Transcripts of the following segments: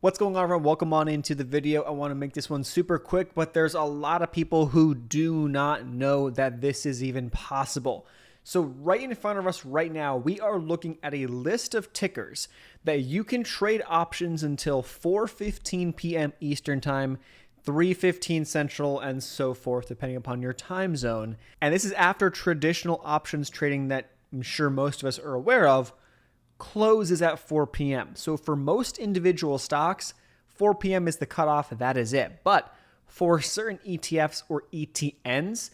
What's going on, everyone? Welcome on into the video. I want to make this one super quick, but there's a lot of people who do not know that this is even possible. So right in front of us right now, we are looking at a list of tickers that you can trade options until 4:15 p.m. Eastern Time, 3:15 Central, and so forth, depending upon your time zone. And this is after traditional options trading that I'm sure most of us are aware of closes at 4 p.m. So for most individual stocks, 4 p.m. is the cutoff. That is it. But for certain ETFs or ETNs,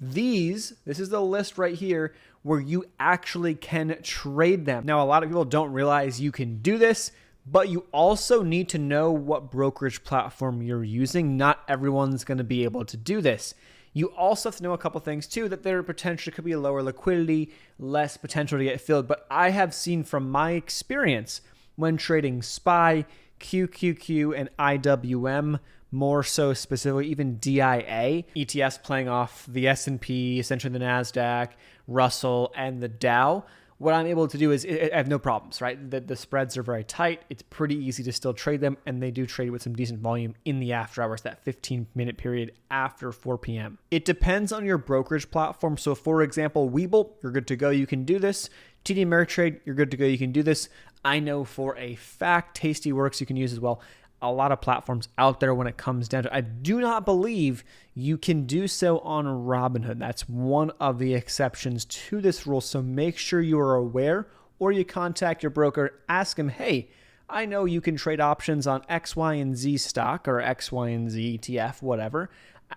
this is the list right here where you actually can trade them. Now, a lot of people don't realize you can do this, but you also need to know what brokerage platform you're using. Not everyone's going to be able to do this. You also have to know a couple things too, that there potentially could be a lower liquidity, less potential to get filled. But I have seen from my experience when trading SPY, QQQ, and IWM, more so specifically even DIA, ETFs playing off the S&P, essentially the NASDAQ, Russell, and the Dow, what I'm able to do is I have no problems, right? The spreads are very tight. It's pretty easy to still trade them, and they do trade with some decent volume in the after hours, that 15-minute period after 4 p.m. It depends on your brokerage platform. So for example, Webull, you're good to go. You can do this. TD Ameritrade, you're good to go. You can do this. I know for a fact Tastyworks you can use as well. A lot of platforms out there when it comes down to it. I do not believe you can do so on Robinhood. That's one of the exceptions to this rule. So make sure you are aware, or you contact your broker, ask him, hey, I know you can trade options on X, Y, and Z stock or X, Y, and Z ETF, whatever,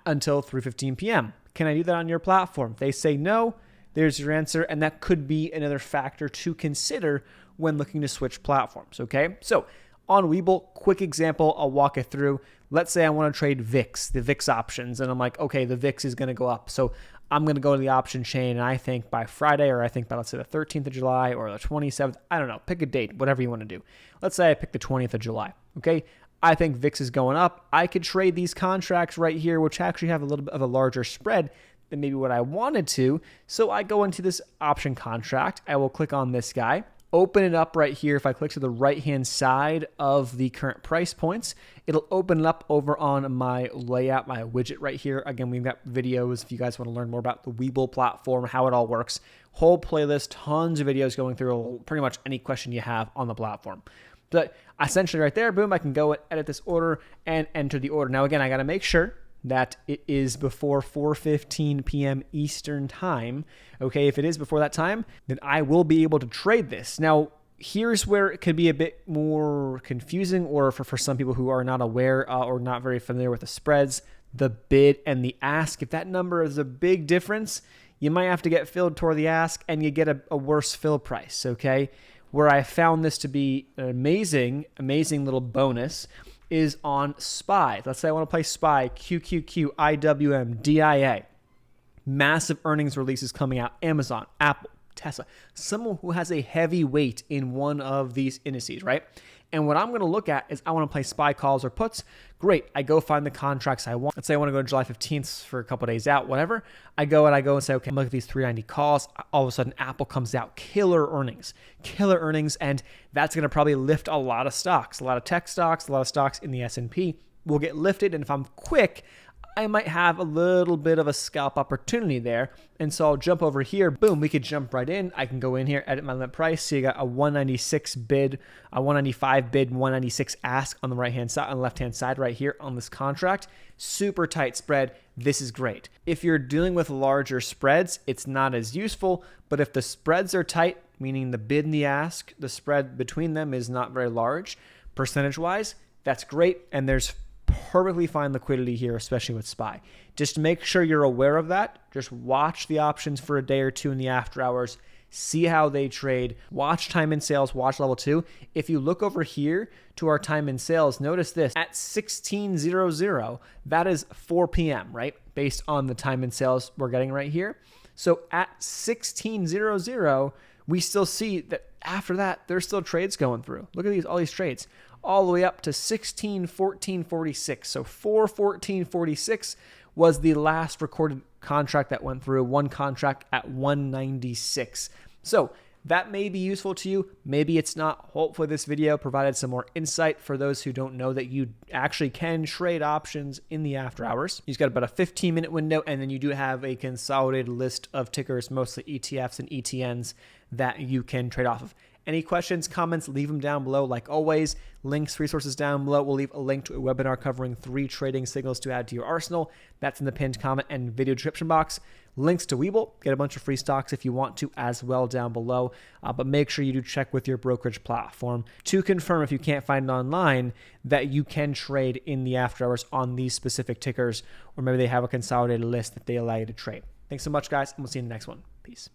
until 3:15 p.m. Can I do that on your platform? If they say no, there's your answer. And that could be another factor to consider when looking to switch platforms. Okay. So on Webull, quick example, I'll walk it through. Let's say I want to trade VIX, the VIX options, and I'm like, okay, the VIX is going to go up. So I'm going to go to the option chain, and I think by Friday, or I think by, let's say, the 13th of July or the 27th, I don't know, pick a date, whatever you want to do. Let's say I pick the 20th of July, okay? I think VIX is going up. I could trade these contracts right here, which actually have a little bit of a larger spread than maybe what I wanted to. So I go into this option contract. I will click on this guy. Open it up right here. If I click to the right-hand side of the current price points, it'll open it up over on my layout, my widget right here. Again, we've got videos if you guys want to learn more about the Webull platform, how it all works. Whole playlist, tons of videos going through pretty much any question you have on the platform. But essentially right there, boom, I can go and edit this order and enter the order. Now, again, I got to make sure that it is before 4:15 p.m. Eastern Time. Okay, if it is before that time, then I will be able to trade this. Now, here's where it could be a bit more confusing, or for some people who are not aware or not very familiar with the spreads, the bid and the ask. If that number is a big difference, you might have to get filled toward the ask and you get a worse fill price, okay? Where I found this to be an amazing little bonus is on SPY. Let's say I want to play SPY, QQQ, IWM, DIA. Massive earnings releases coming out. Amazon, Apple, Tesla. Someone who has a heavy weight in one of these indices, right? And what I'm going to look at is I want to play SPY calls or puts. Great. I go find the contracts I want. Let's say I want to go to July 15th for a couple of days out, whatever. I go and say, okay, look at these 390 calls. All of a sudden, Apple comes out. Killer earnings. And that's going to probably lift a lot of stocks. A lot of tech stocks, a lot of stocks in the S&P will get lifted. And if I'm quick, I might have a little bit of a scalp opportunity there. And so I'll jump over here. Boom, we could jump right in. I can go in here, edit my limit price. So you got a 196 bid, a 195 bid, 196 ask on the right-hand side, on the left-hand side right here on this contract. Super tight spread. This is great. If you're dealing with larger spreads, it's not as useful. But if the spreads are tight, meaning the bid and the ask, the spread between them is not very large, percentage-wise, that's great. And there's perfectly fine liquidity here, especially with SPY. Just make sure you're aware of that. Just watch the options for a day or two in the after hours. See how they trade. Watch time in sales. Watch level 2. If you look over here to our time in sales, notice this. At 16:00, that is 4 p.m., right? Based on the time in sales we're getting right here. So at 16:00, we still see that after that, there's still trades going through. Look at all these trades. All the way up to 16:14:46. So 4:14:46 was the last recorded contract that went through. One contract at 196. So that may be useful to you. Maybe it's not. Hopefully this video provided some more insight for those who don't know that you actually can trade options in the after hours. You've got about a 15-minute window, and then you do have a consolidated list of tickers, mostly ETFs and ETNs, that you can trade off of. Any questions, comments, leave them down below. Like always, links, resources down below. We'll leave a link to a webinar covering 3 trading signals to add to your arsenal. That's in the pinned comment and video description box. Links to Webull. Get a bunch of free stocks if you want to as well down below. But make sure you do check with your brokerage platform to confirm, if you can't find it online, that you can trade in the after hours on these specific tickers, or maybe they have a consolidated list that they allow you to trade. Thanks so much, guys, and we'll see you in the next one. Peace.